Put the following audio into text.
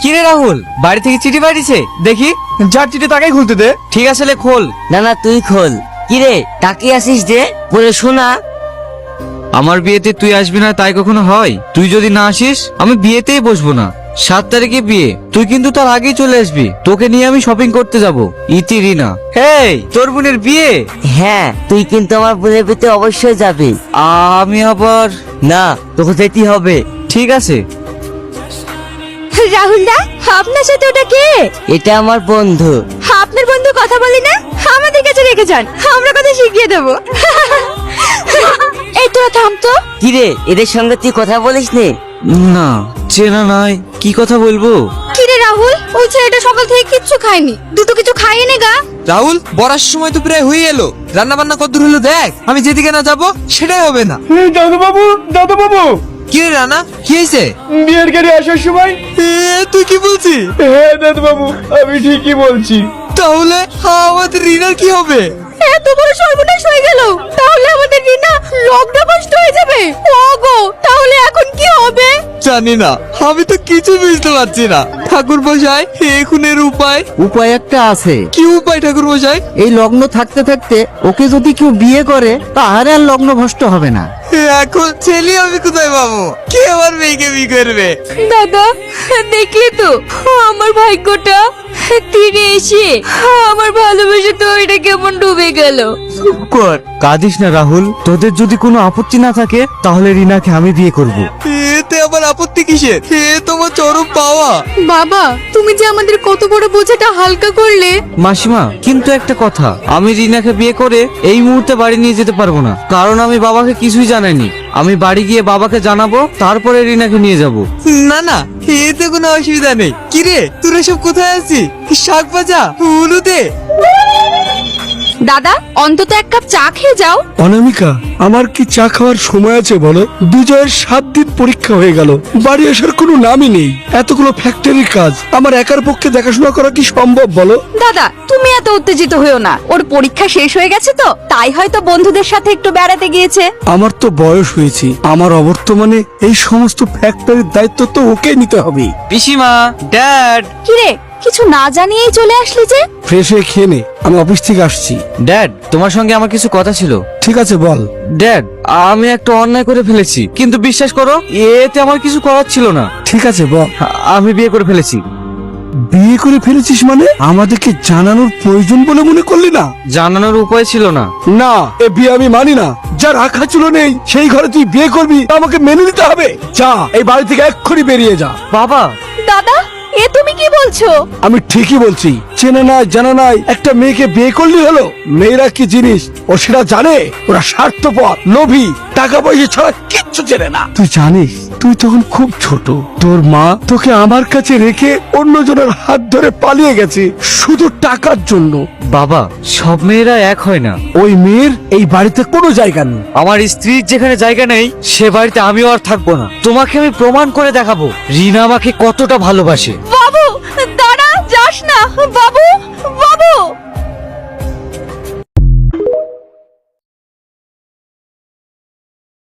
কিরে রাহুল, বাড়ি থেকে চিঠি পাঠিয়েছে দেখি। যার চিঠি তাকেই খুলতে দে। ঠিক আছে, লে খোল। না না তুই খোল। কিরে তাকিয়ে আসিস যে, বলে শোনা। আমার বিয়েতে তুই আসবি না তাই কখনো হয়? তুই যদি না আসিস আমি বিয়েতেই বসবো না। 7 তারিখে বিয়ে, তুই কিন্তু তার আগেই চলে আসবি। তোকে নিয়ে আমি শপিং করতে যাব। ইতি রিনা, হেই তোর বোনের বিয়ে। হ্যাঁ তুই কিন্তু আমার বোনের বিয়েতে অবশ্যই যাবি। আমি আবার না তোকে যেতেই হবে। ঠিক আছে। রাহুল দা, আপনার সাথে ওটা কে? এটা আমার বন্ধু। আপনার বন্ধু কথা বলি না, আমাদের কাছে রেখে যান, আমরা কথা শিখিয়ে দেবো। এই তোরা থাম তো। কিরে এদের সঙ্গে তুই কথা বলিস নি? না, চেনা নাই, কি কথা বলবো? কিরে রাহুল, ওই ছেলেটা সকাল থেকে কিচ্ছু খায়নি, দুটো কিছু খাইয়ে নে গা। রাহুল, বরার সময় তো প্রায় হয়ে এলো। রান্না বান্না কতদূর হলো দেখ। আমি যেদিকে না যাবো সেটাই হবে না। দাদু বাবু, কি রে রানা, কি হয়েছে? বিয়ের গাড়ি আসার সময়। তুই কি বলছিস? হ্যাঁ দাদু বাবু, আমি ঠিকই বলছি। তাহলে আমাদের রিনার কি হবে? এত বড় সর্বনাশ হয়ে গেল, তাহলে আমাদের রিনা লগ্নভ্রষ্ট হয়ে যাবে। ওগো, তাহলে এখন কি হবে? জানি না, আমি তো কিছু বুঝতে পারছি না। ঠাকুর মশাই, এখন এর উপায়? উপায় একটা আছে। কি উপায় ঠাকুর মশাই? এই লগ্ন থাকতে থাকতে ওকে যদি কেউ বিয়ে করে তাহলে আর লগ্ন ভ্রষ্ট হবে না। এখন ছেলে আমি কোথায় পাবো? কে আমার মেয়েকে বিয়ে করবে? দাদা, দেখলি তো আমার ভাগ্যটা, তীরে এসে আমার ভালোবাসা তো এটা কেমন ডুবে গেল। কাঁদিস না রাহুল, তোদের যদি কোনো আপত্তি না থাকে তাহলে রিনাকে আমি বিয়ে করব। এতে আবার আপত্তি কিসের? তোমার চরম পাওয়া। বাবা, তুমি যে আমাদের কত বড় বোঝাটা হালকা করলে। মাসিমা, কিন্তু একটা কথা, আমি রিনাকে বিয়ে করে এই মুহূর্তে বাড়ি নিয়ে যেতে পারবো না, কারণ আমি বাবাকে কিছুই জানাইনি। আমি বাড়ি গিয়ে বাবাকে জানাবো, তারপরে রিনাকে নিয়ে যাব। না না, এতে কোনো অসুবিধা নেই। কিরে তোরা সব কোথায় আছিস? শাক ভাজা হলুদে। দাদা, অন্তত এক কাপ চা খেয়ে যাও। অনামিকা, আমার কি চা খাওয়ার সময় আছে বলো? বিজয়ের 7 দিন পরীক্ষা হয়ে গেল, বাড়ি আসার কোনো নামই নেই। এতগুলো ফ্যাক্টরির কাজ আমার একার পক্ষে দেখাশোনা করা কি সম্ভব বলো? দাদা, তুমি এত উত্তেজিত হইও না, ওর পরীক্ষা শেষ হয়ে গেছে তো, তাই হয়তো বন্ধুদের সাথে একটু বেড়াতে গিয়েছে। আমার তো বয়স হয়েছে, আমার অবর্তমানে এই সমস্ত ফ্যাক্টরির দায়িত্ব তো ওকে নিতে হবে। পিসিমা, ড্যাড। কিরে, কিছু না জানিয়েই চলে আসলি যে? ফ্রেশ হয়ে খেয়ে নে, আমি অফিস থেকে আসছি। ড্যাড, তোমার সঙ্গে আমার কিছু কথা ছিল। ঠিক আছে বল। ড্যাড, আমি একটা অন্যায় করে ফেলেছি, কিন্তু বিশ্বাস করো এতে আমার কিছু করার ছিল না। ঠিক আছে বল। আমি বিয়ে করে ফেলেছি। বিয়ে করে ফেলেছিস মানে? আমাদেরকে জানানোর প্রয়োজন বলে মনে করলি না? জানানোর উপায় ছিল না। না, এ বিয়ে আমি মানি না। যার রাখা ছিল নেই সেই ঘরে তুই বিয়ে করবি, আমাকে মেনে নিতে হবে। যা, এই বাড়ি থেকে এক্ষুনি বেরিয়ে যা। বাবা, দাদা, এ তুমি কি বলছো? আমি ঠিকই বলছি। চেনা নাই জানা নাই একটা মেয়েকে বিয়ে করলি হলো? মেয়েরা কি জিনিস ও সেটা জানে? ওরা স্বার্থপর, লোভী, টাকা পয়সা ছাড়া কিচ্ছু চেনে না। তুই জানিস তুই তখন খুব ছোট, তোর মা তোকে আমার কাছে রেখে অন্যজনের হাত ধরে পালিয়ে গেছে শুধু টাকার জন্য। বাবা, সব মেয়েরা এক হয় না। ওই মেয়ের এই বাড়িতে কোনো জায়গা নেই। আমার স্ত্রীর যেখানে জায়গা নেই সে বাড়িতে আমিও আর থাকবো না। তোমাকে আমি প্রমাণ করে দেখাবো রিনা আমাকে কতটা ভালোবাসে। বাবু, দাঁড়া, যাস না বাবু।